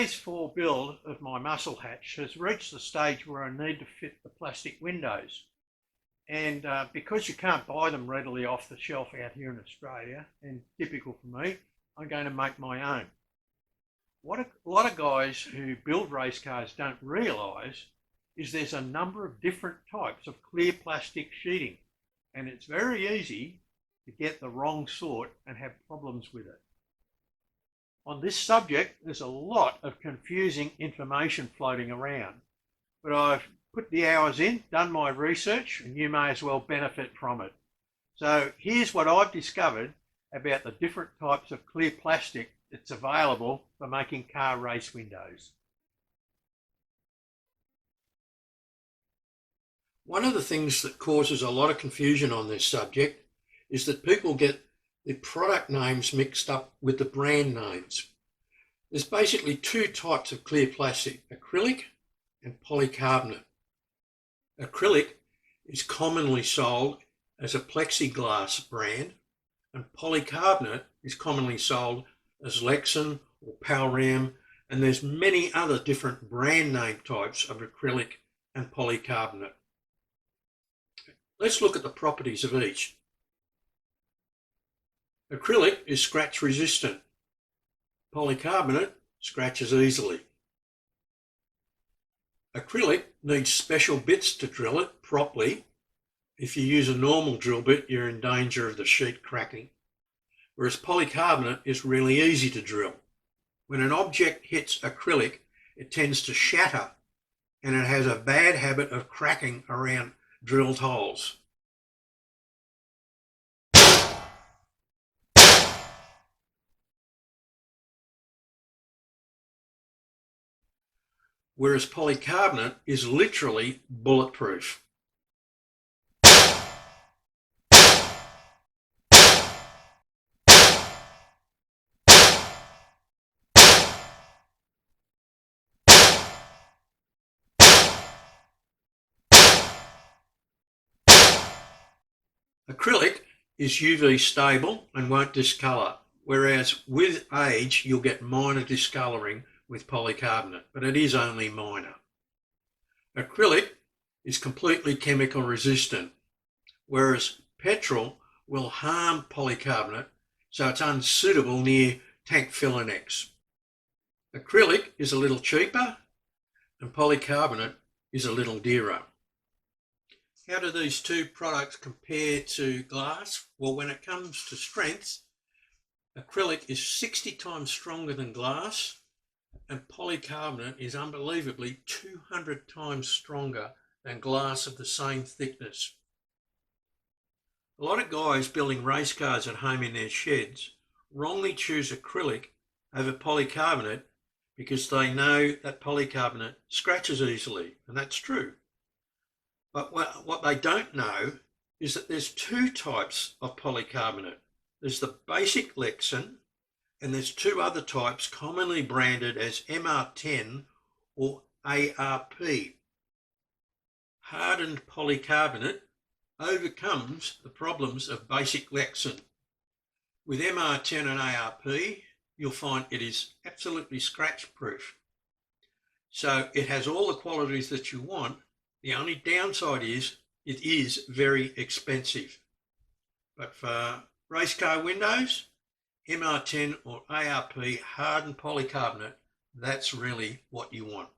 phase 4 build of my muscle hatch has reached the stage where I need to fit the plastic windows. And because you can't buy them readily off the shelf out here in Australia, and typical for me, I'm going to make my own. What a lot of guys who build race cars don't realise is there's a number of different types of clear plastic sheeting, and it's very easy to get the wrong sort and have problems with it. On this subject, there's a lot of confusing information floating around, but I've put the hours in, done my research, and you may as well benefit from it. So here's what I've discovered about the different types of clear plastic that's available for making car race windows. One of the things that causes a lot of confusion on this subject is that people get the product names mixed up with the brand names. There's basically two types of clear plastic, acrylic and polycarbonate. Acrylic is commonly sold as a plexiglass brand, and polycarbonate is commonly sold as Lexan or Palram, and there's many other different brand name types of acrylic and polycarbonate. Let's look at the properties of each. Acrylic is scratch resistant. Polycarbonate scratches easily. Acrylic needs special bits to drill it properly. If you use a normal drill bit, you're in danger of the sheet cracking. Whereas polycarbonate is really easy to drill. When an object hits acrylic, it tends to shatter, and it has a bad habit of cracking around drilled holes. Whereas polycarbonate is literally bulletproof. Acrylic is UV stable and won't discolour, whereas with age you'll get minor discolouring with polycarbonate, but it is only minor. Acrylic is completely chemical resistant, whereas petrol will harm polycarbonate, so it's unsuitable near tank filler necks. Acrylic is a little cheaper and polycarbonate is a little dearer. How do these two products compare to glass? Well, when it comes to strength, acrylic is 60 times stronger than glass, and polycarbonate is unbelievably 200 times stronger than glass of the same thickness. A lot of guys building race cars at home in their sheds wrongly choose acrylic over polycarbonate because they know that polycarbonate scratches easily, and that's true. But what they don't know is that there's two types of polycarbonate. There's the basic Lexan, and there's two other types commonly branded as MR10 or ARP. Hardened polycarbonate overcomes the problems of basic Lexan. With MR10 and ARP, you'll find it is absolutely scratch proof. So it has all the qualities that you want. The only downside is it is very expensive. But for race car windows, MR10 or ARP hardened polycarbonate, that's really what you want.